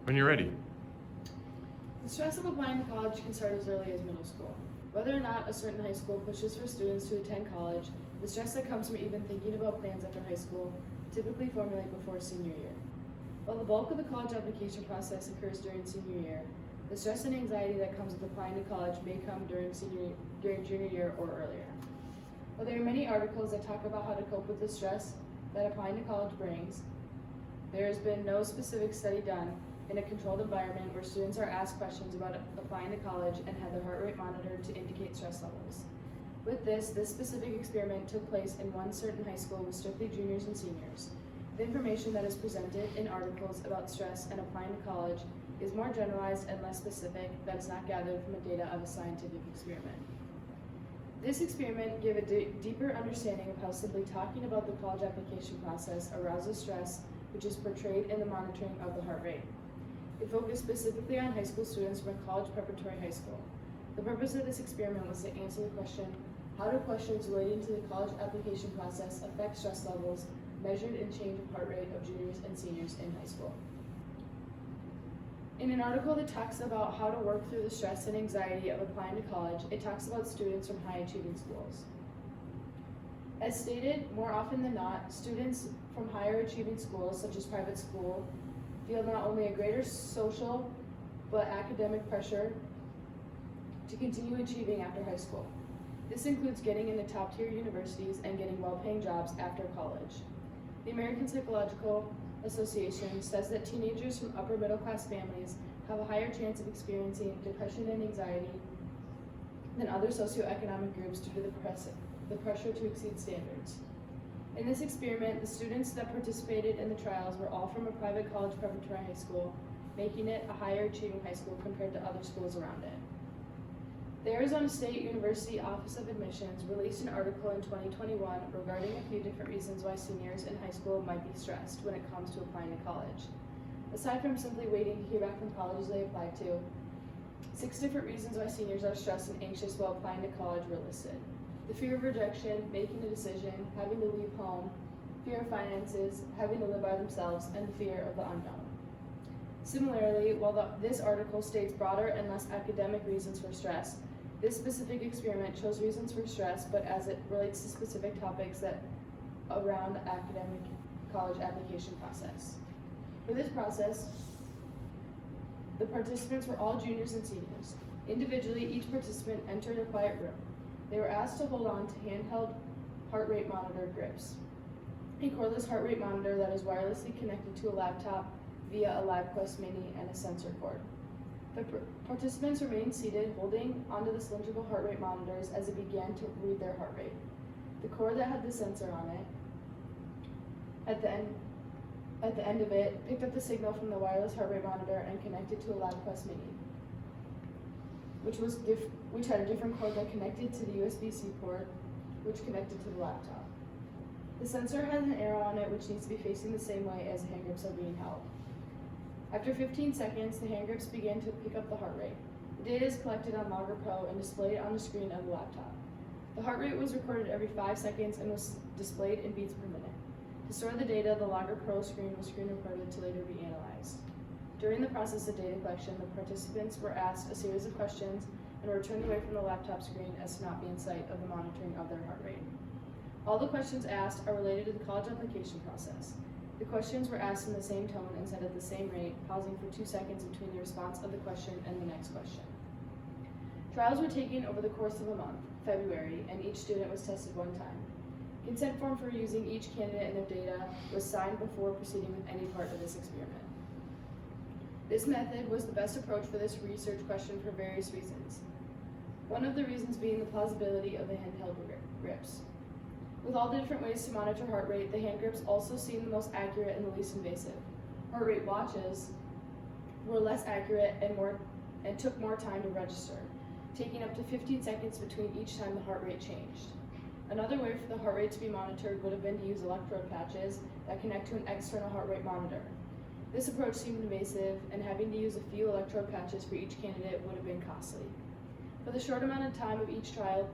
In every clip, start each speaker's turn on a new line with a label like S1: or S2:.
S1: when you're ready.
S2: The stress of applying to college can start as early as middle school. Whether or not a certain high school pushes for students to attend college, the stress that comes from even thinking about plans after high school typically formulate before senior year. While the bulk of the college application process occurs during senior year, the stress and anxiety that comes with applying to college may come during junior year or earlier. While there are many articles that talk about how to cope with the stress that applying to college brings, there has been no specific study done in a controlled environment where students are asked questions about applying to college and have their heart rate monitored to indicate stress levels. With this specific experiment took place in one certain high school with strictly juniors and seniors. The information that is presented in articles about stress and applying to college is more generalized and less specific that is not gathered from the data of a scientific experiment. This experiment gave a deeper understanding of how simply talking about the college application process arouses stress, which is portrayed in the monitoring of the heart rate. It focused specifically on high school students from a college preparatory high school. The purpose of this experiment was to answer the question, how do questions relating to the college application process affect stress levels measured in change of heart rate of juniors and seniors in high school? In an article that talks about how to work through the stress and anxiety of applying to college, it talks about students from high achieving schools. As stated, more often than not, students from higher achieving schools, such as private school, feel not only a greater social but academic pressure to continue achieving after high school. This includes getting into top-tier universities and getting well-paying jobs after college. The American Psychological Association says that teenagers from upper middle-class families have a higher chance of experiencing depression and anxiety than other socioeconomic groups due to the pressure to exceed standards. In this experiment, the students that participated in the trials were all from a private college preparatory high school, making it a higher achieving high school compared to other schools around it. The Arizona State University Office of Admissions released an article in 2021 regarding a few different reasons why seniors in high school might be stressed when it comes to applying to college. Aside from simply waiting to hear back from colleges they applied to, 6 different reasons why seniors are stressed and anxious while applying to college were listed. The fear of rejection, making a decision, having to leave home, fear of finances, having to live by themselves, and the fear of the unknown. Similarly, while this article states broader and less academic reasons for stress, this specific experiment shows reasons for stress, but as it relates to specific topics that around the academic college application process. For this process, the participants were all juniors and seniors. Individually, each participant entered a quiet room. They were asked to hold on to handheld heart rate monitor grips, a cordless heart rate monitor that is wirelessly connected to a laptop via a LiveQuest Mini and a sensor cord. The participants remained seated, holding onto the cylindrical heart rate monitors as it began to read their heart rate. The cord that had the sensor on it, at the end of it, picked up the signal from the wireless heart rate monitor and connected to a LiveQuest Mini, which had a different cord that connected to the USB-C port, which connected to the laptop. The sensor has an arrow on it which needs to be facing the same way as the hand grips are being held. After 15 seconds, the hand grips began to pick up the heart rate. The data is collected on Logger Pro and displayed on the screen of the laptop. The heart rate was recorded every 5 seconds and was displayed in beats per minute. To store the data, the Logger Pro screen was screen recorded to later be analyzed. During the process of data collection, the participants were asked a series of questions and were turned away from the laptop screen as to not be in sight of the monitoring of their heart rate. All the questions asked are related to the college application process. The questions were asked in the same tone and said at the same rate, pausing for 2 seconds between the response of the question and the next question. Trials were taken over the course of a month, February, and each student was tested 1 time. Consent form for using each candidate and their data was signed before proceeding with any part of this experiment. This method was the best approach for this research question for various reasons. One of the reasons being the plausibility of the handheld grips. With all the different ways to monitor heart rate, the hand grips also seemed the most accurate and the least invasive. Heart rate watches were less accurate and took more time to register, taking up to 15 seconds between each time the heart rate changed. Another way for the heart rate to be monitored would have been to use electrode patches that connect to an external heart rate monitor. This approach seemed invasive, and having to use a few electrode patches for each candidate would have been costly. For the short amount of time of each trial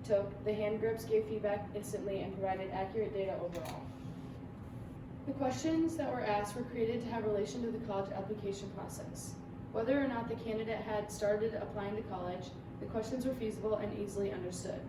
S2: took, the hand grips gave feedback instantly and provided accurate data overall. The questions that were asked were created to have relation to the college application process. Whether or not the candidate had started applying to college, the questions were feasible and easily understood.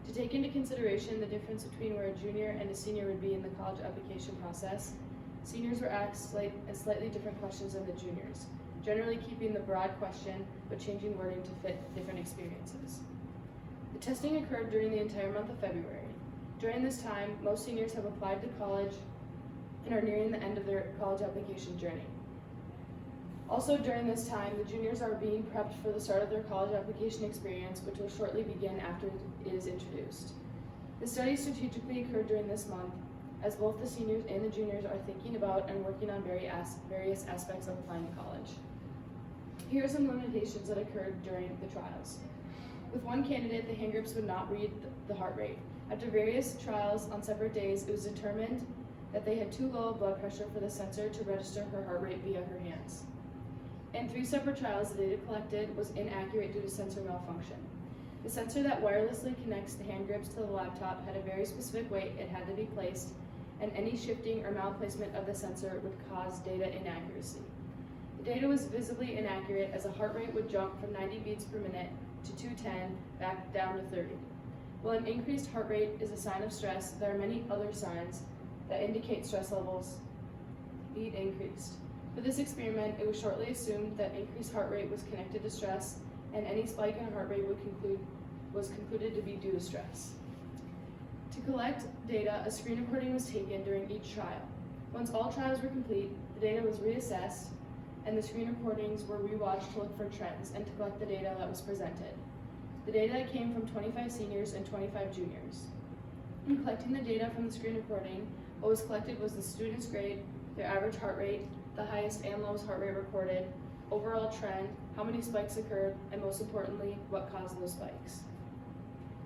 S2: To take into consideration the difference between where a junior and a senior would be in the college application process, seniors were asked slightly different questions than the juniors, generally keeping the broad question but changing wording to fit different experiences. The testing occurred during the entire month of February. During this time, most seniors have applied to college and are nearing the end of their college application journey. Also during this time, the juniors are being prepped for the start of their college application experience, which will shortly begin after it is introduced. The study strategically occurred during this month, as both the seniors and the juniors are thinking about and working on various aspects of applying to college. Here are some limitations that occurred during the trials. With one candidate, the hand grips would not read the heart rate. After various trials on separate days, it was determined that they had too low a blood pressure for the sensor to register her heart rate via her hands. In 3 separate trials, the data collected was inaccurate due to sensor malfunction. The sensor that wirelessly connects the hand grips to the laptop had a very specific way it had to be placed, and any shifting or malplacement of the sensor would cause data inaccuracy. The data was visibly inaccurate as a heart rate would jump from 90 beats per minute to 210 back down to 30. While an increased heart rate is a sign of stress, there are many other signs that indicate stress levels being increased. For this experiment, it was shortly assumed that increased heart rate was connected to stress, and any spike in heart rate was concluded to be due to stress. To collect data, a screen recording was taken during each trial. Once all trials were complete, the data was reassessed, and the screen recordings were rewatched to look for trends and to collect the data that was presented. The data came from 25 seniors and 25 juniors. In collecting the data from the screen recording, what was collected was the student's grade, their average heart rate, the highest and lowest heart rate recorded, overall trend, how many spikes occurred, and most importantly, what caused those spikes.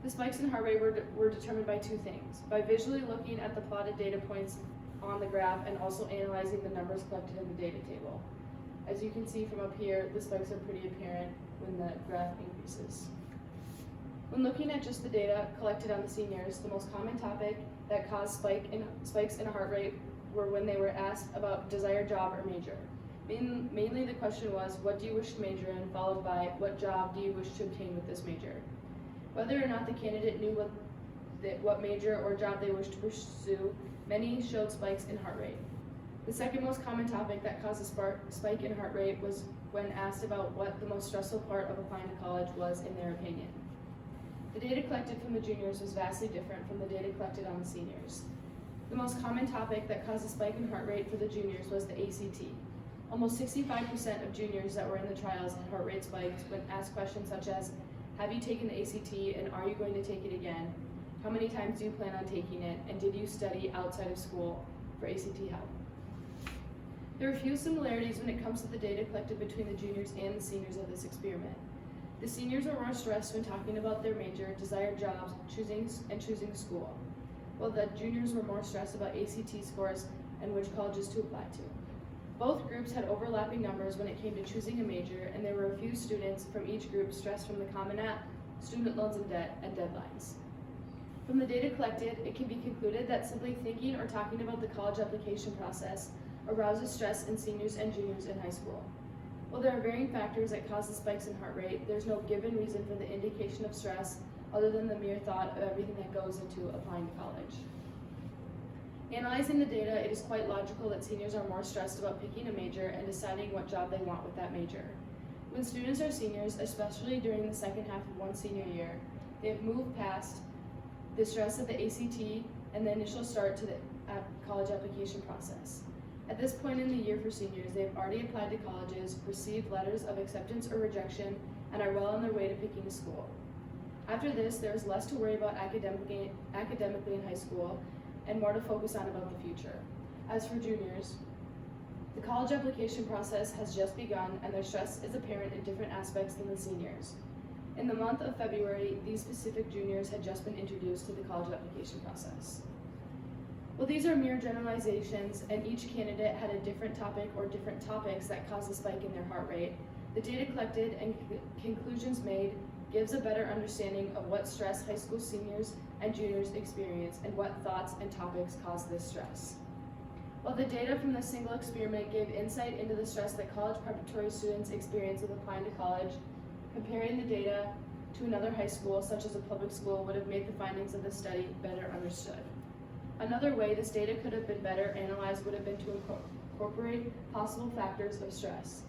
S2: The spikes in heart rate were determined by 2 things: by visually looking at the plotted data points on the graph and also analyzing the numbers collected in the data table. As you can see from up here, the spikes are pretty apparent when the graph increases. When looking at just the data collected on the seniors, the most common topic that caused spikes in heart rate were when they were asked about desired job or major. Mainly the question was, what do you wish to major in, followed by, what job do you wish to obtain with this major? Whether or not the candidate knew what major or job they wished to pursue, many showed spikes in heart rate. The second most common topic that caused a spike in heart rate was when asked about what the most stressful part of applying to college was in their opinion. The data collected from the juniors was vastly different from the data collected on the seniors. The most common topic that caused a spike in heart rate for the juniors was the ACT. Almost 65% of juniors that were in the trials had heart rate spikes when asked questions such as, have you taken the ACT and are you going to take it again? How many times do you plan on taking it? And did you study outside of school for ACT help? There are few similarities when it comes to the data collected between the juniors and the seniors of this experiment. The seniors were more stressed when talking about their major, desired jobs, choosing school, while the juniors were more stressed about ACT scores and which colleges to apply to. Both groups had overlapping numbers when it came to choosing a major, and there were a few students from each group stressed from the Common App, student loans and debt, and deadlines. From the data collected, it can be concluded that simply thinking or talking about the college application process arouses stress in seniors and juniors in high school. While there are varying factors that cause the spikes in heart rate, there's no given reason for the indication of stress other than the mere thought of everything that goes into applying to college. Analyzing the data, it is quite logical that seniors are more stressed about picking a major and deciding what job they want with that major. When students are seniors, especially during the second half of one senior year, they have moved past the stress of the ACT and the initial start to the college application process. At this point in the year for seniors, they have already applied to colleges, received letters of acceptance or rejection, and are well on their way to picking a school. After this, there is less to worry about academically in high school, and more to focus on about the future. As for juniors, the college application process has just begun, and their stress is apparent in different aspects than the seniors. In the month of February, these specific juniors had just been introduced to the college application process. Well, these are mere generalizations, and each candidate had a different topic or different topics that caused a spike in their heart rate. The data collected and conclusions made gives a better understanding of what stress high school seniors and juniors experience and what thoughts and topics cause this stress. While the data from the single experiment gave insight into the stress that college preparatory students experience with applying to college, comparing the data to another high school, such as a public school, would have made the findings of the study better understood. Another way this data could have been better analyzed would have been to incorporate possible factors of stress,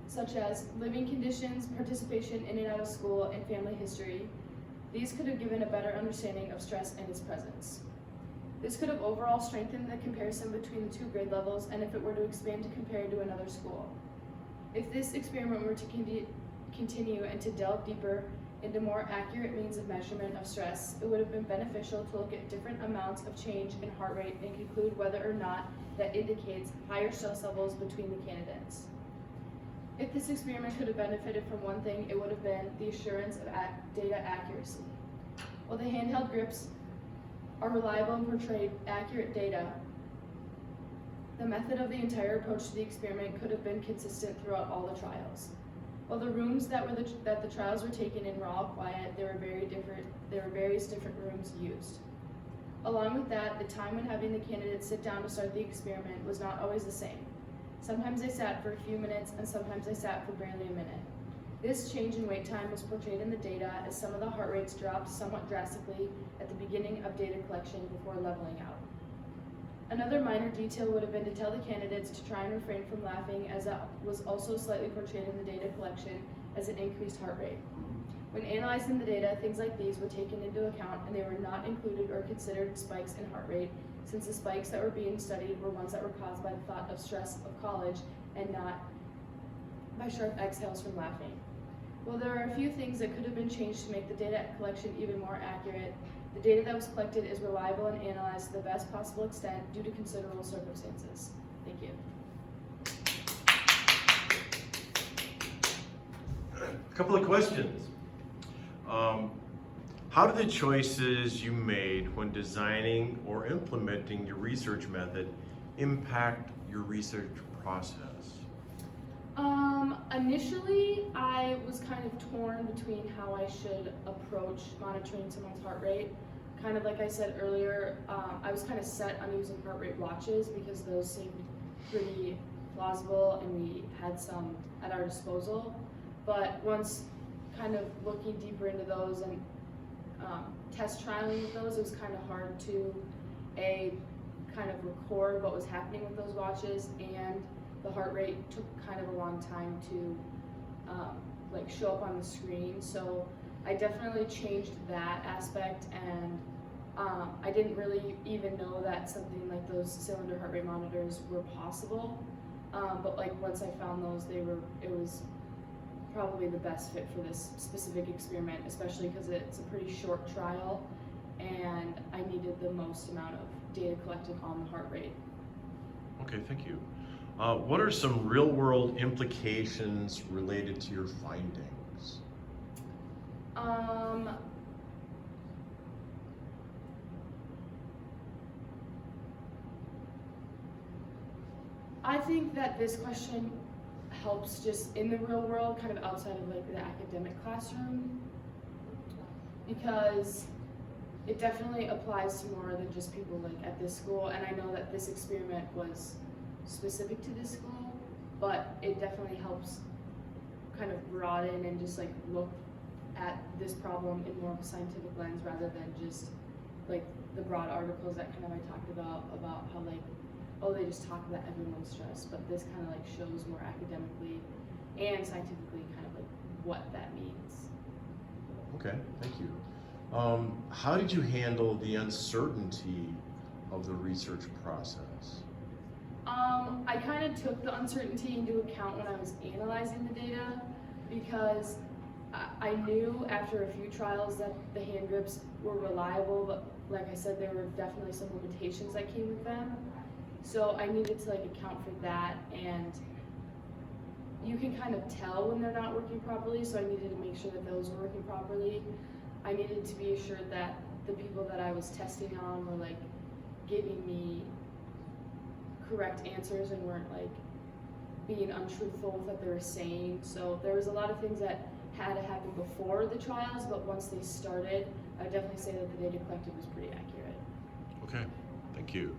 S2: such as living conditions, participation in and out of school, and family history. These could have given a better understanding of stress and its presence. This could have overall strengthened the comparison between the two grade levels, and if it were to expand to compare to another school. If this experiment were to continue and to delve deeper into more accurate means of measurement of stress, it would have been beneficial to look at different amounts of change in heart rate and conclude whether or not that indicates higher stress levels between the candidates. If this experiment could have benefited from one thing, it would have been the assurance of data accuracy. While the handheld grips are reliable and portray accurate data, the method of the entire approach to the experiment could have been consistent throughout all the trials. While the rooms that the trials were taken in were all quiet, there were various different rooms used. Along with that, the time when having the candidates sit down to start the experiment was not always the same. Sometimes they sat for a few minutes, and sometimes they sat for barely a minute. This change in wait time was portrayed in the data as some of the heart rates dropped somewhat drastically at the beginning of data collection before leveling out. Another minor detail would have been to tell the candidates to try and refrain from laughing, as that was also slightly portrayed in the data collection as an increased heart rate. When analyzing the data, things like these were taken into account, and they were not included or considered spikes in heart rate, since the spikes that were being studied were ones that were caused by the thought of stress of college and not by sharp exhales from laughing. While there are a few things that could have been changed to make the data collection even more accurate, the data that was collected is reliable and analyzed to the best possible extent due to considerable circumstances. Thank you.
S1: A couple of questions. How do the choices you made when designing or implementing your research method impact your research process?
S2: Initially, I was kind of torn between how I should approach monitoring someone's heart rate. Kind of like I said earlier, I was kind of set on using heart rate watches because those seemed pretty plausible and we had some at our disposal. But once kind of looking deeper into those and test trialing with those, it was kind of hard to kind of record what was happening with those watches, and the heart rate took kind of a long time to like show up on the screen. So I definitely changed that aspect, and I didn't really even know that something like those cylinder heart rate monitors were possible. But like once I found those, it was probably the best fit for this specific experiment, especially because it's a pretty short trial and I needed the most amount of data collected on the heart rate.
S1: Okay, thank you. What are some real-world implications related to your findings?
S2: I think that this question helps just in the real world, kind of outside of like the academic classroom, because it definitely applies to more than just people like at this school. And I know that this experiment was specific to this school, but it definitely helps kind of broaden and just like look at this problem in more of a scientific lens rather than just like the broad articles that kind of I talked about how like, oh, they just talk about everyone's stress, but this kind of like shows more academically and scientifically kind of like what that means.
S1: Okay, thank you. How did you handle the uncertainty of the research process?
S2: I kind of took the uncertainty into account when I was analyzing the data, because I knew after a few trials that the hand grips were reliable, but like I said, there were definitely some limitations that came with them. So I needed to like account for that, and you can kind of tell when they're not working properly, so I needed to make sure that those were working properly. I needed to be assured that the people that I was testing on were like giving me correct answers and weren't like being untruthful with what they were saying. So there was a lot of things that had to happen before the trials, but once they started, I would definitely say that the data collected was pretty accurate.
S1: Okay, thank you.